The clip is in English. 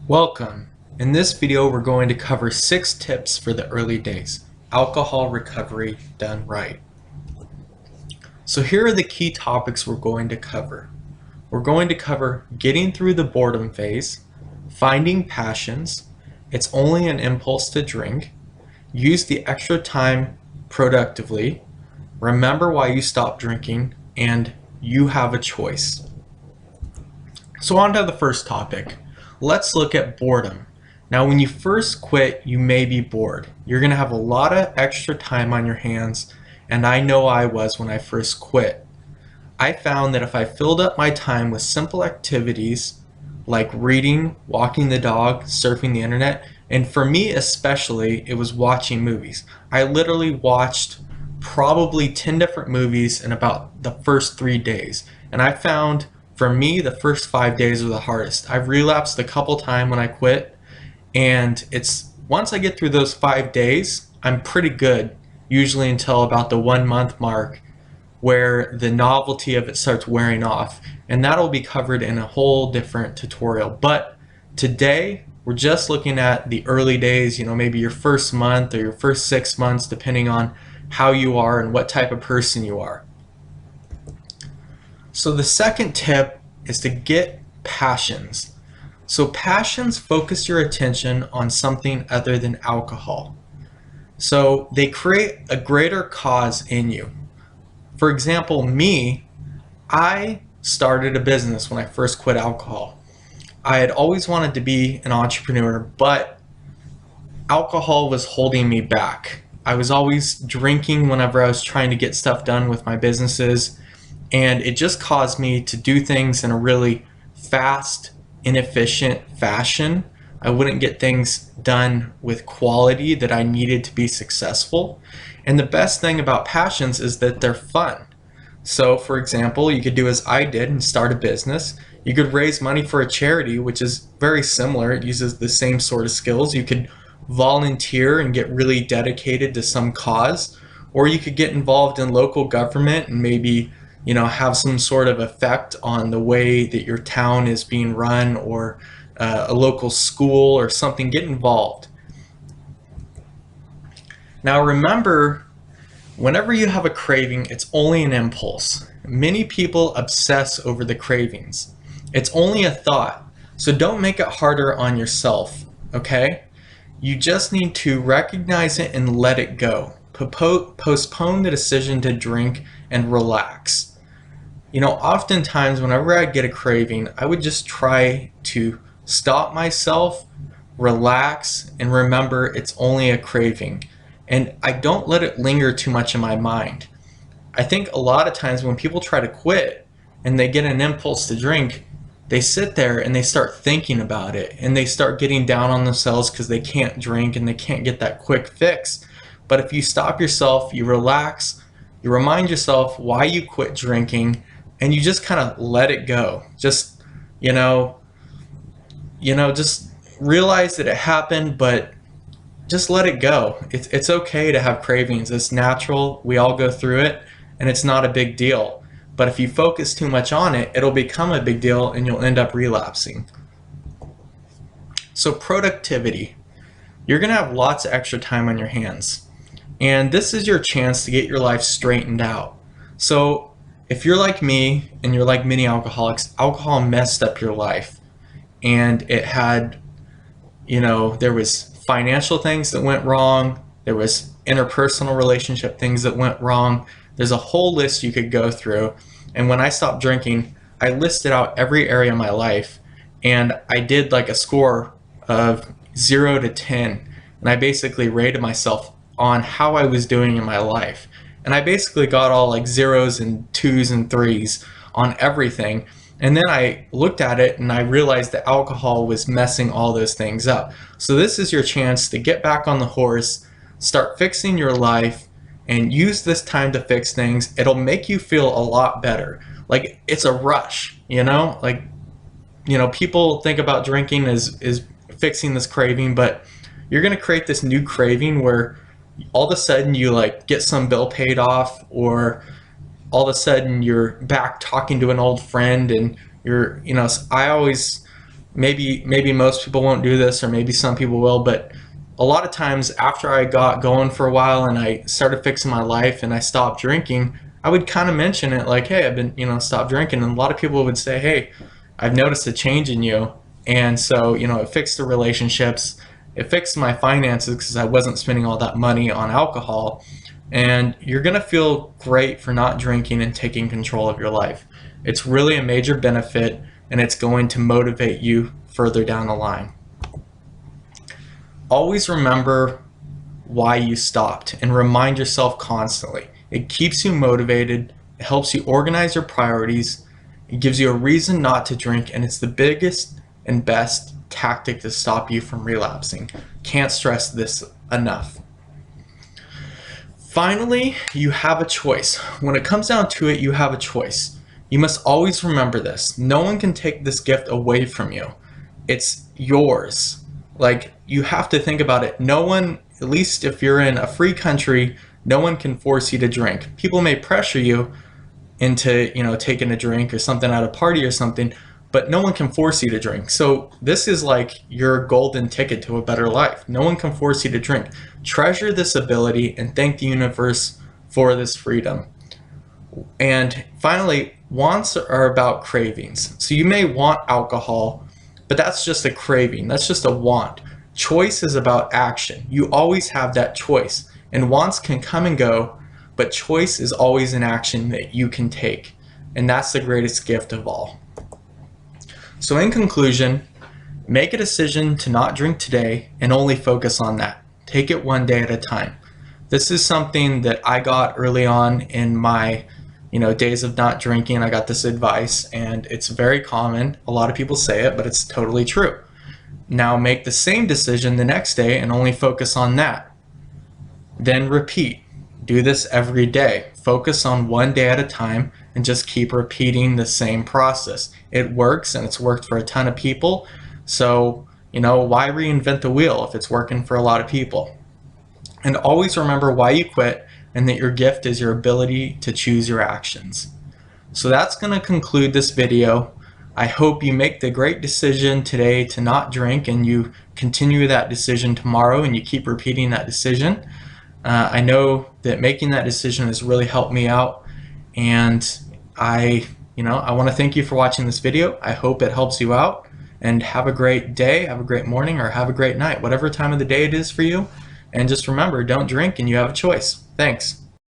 Welcome. In this video, we're going to cover 6 tips for the early days. Alcohol recovery done right. So here are the key topics we're going to cover. We're going to cover getting through the boredom phase, finding passions, it's only an impulse to drink, use the extra time productively, remember why you stopped drinking, and you have a choice. So on to the first topic. Let's look at boredom. Now, when you first quit, you may be bored. You're going to have a lot of extra time on your hands, and I know I was when I first quit. I found that if I filled up my time with simple activities like reading, walking the dog, surfing the internet, and for me especially, it was watching movies. I literally watched probably 10 different movies in about the first 3 days, and I found for me, the first 5 days were the hardest. I've relapsed a couple times when I quit, and it's once I get through those 5 days, I'm pretty good, usually until about the 1 month mark, where the novelty of it starts wearing off, and that'll be covered in a whole different tutorial. But today, we're just looking at the early days, maybe your first month or your first 6 months, depending on how you are and what type of person you are. So the second tip is to get passions. So passions focus your attention on something other than alcohol. So they create a greater cause in you. For example, me, I started a business when I first quit alcohol. I had always wanted to be an entrepreneur, but alcohol was holding me back. I was always drinking whenever I was trying to get stuff done with my businesses. And it just caused me to do things in a really fast, inefficient fashion. I wouldn't get things done with quality that I needed to be successful. And the best thing about passions is that they're fun. So for example, you could do as I did and start a business. You could raise money for a charity, which is very similar. It uses the same sort of skills. You could volunteer and get really dedicated to some cause, or you could get involved in local government and maybe have some sort of effect on the way that your town is being run, or a local school or something. Get involved. Now remember, whenever you have a craving, it's only an impulse. Many people obsess over the cravings. It's only a thought, so don't make it harder on yourself, okay? You just need to recognize it and let it go. Postpone the decision to drink and relax. Oftentimes whenever I get a craving, I would just try to stop myself, relax, and remember it's only a craving. And I don't let it linger too much in my mind. I think a lot of times when people try to quit and they get an impulse to drink, they sit there and they start thinking about it, and they start getting down on themselves because they can't drink and they can't get that quick fix. But if you stop yourself, you relax, you remind yourself why you quit drinking, and you just kind of let it go. Just, just realize that it happened, but just let it go. It's okay to have cravings. It's natural. We all go through it, and it's not a big deal. But if you focus too much on it, it'll become a big deal and you'll end up relapsing. So productivity. You're going to have lots of extra time on your hands, and this is your chance to get your life straightened out. So if you're like me and you're like many alcoholics, alcohol messed up your life, and it had, there was financial things that went wrong, there was interpersonal relationship things that went wrong. There's a whole list you could go through. And when I stopped drinking, I listed out every area of my life, and I did like a score of 0 to 10, and I basically rated myself on how I was doing in my life. And I basically got all like 0s and 2s and 3s on everything. And then I looked at it and I realized that alcohol was messing all those things up. So this is your chance to get back on the horse, start fixing your life, and use this time to fix things. It'll make you feel a lot better. Like, it's a rush, people think about drinking as fixing this craving, but you're gonna create this new craving where all of a sudden you get some bill paid off, or all of a sudden you're back talking to an old friend, and I always maybe most people won't do this, or maybe some people will, but a lot of times after I got going for a while and I started fixing my life and I stopped drinking, I would kind of mention it like, hey, I've been, stopped drinking. And a lot of people would say, hey, I've noticed a change in you. And so, it fixed the relationships, it fixed my finances because I wasn't spending all that money on alcohol. And you're going to feel great for not drinking and taking control of your life. It's really a major benefit, and it's going to motivate you further down the line. Always remember why you stopped and remind yourself constantly. It keeps you motivated, it helps you organize your priorities, it gives you a reason not to drink, and it's the biggest and best tactic to stop you from relapsing. Can't stress this enough. Finally, you have a choice. When it comes down to it, you have a choice. You must always remember this. No one can take this gift away from you. It's yours. Like, you have to think about it. No one, at least if you're in a free country, no one can force you to drink. People may pressure you into, taking a drink or something at a party or something, but no one can force you to drink. So this is like your golden ticket to a better life. No one can force you to drink. Treasure this ability and thank the universe for this freedom. And finally, wants are about cravings. So you may want alcohol, but that's just a craving. That's just a want. Choice is about action. You always have that choice. And wants can come and go, but choice is always an action that you can take. And that's the greatest gift of all. So in conclusion, make a decision to not drink today and only focus on that. Take it one day at a time. This is something that I got early on in my days of not drinking. I got this advice, and it's very common. A lot of people say it, but it's totally true. Now make the same decision the next day and only focus on that. Then repeat. Do this every day. Focus on one day at a time and just keep repeating the same process. It works, and it's worked for a ton of people. So, why reinvent the wheel if it's working for a lot of people? And always remember why you quit, and that your gift is your ability to choose your actions. So that's going to conclude this video. I hope you make the great decision today to not drink, and you continue that decision tomorrow, and you keep repeating that decision. I know that making that decision has really helped me out, and I want to thank you for watching this video. I hope it helps you out, and have a great day, have a great morning, or have a great night, whatever time of the day it is for you. And just remember, don't drink and you have a choice. Thanks.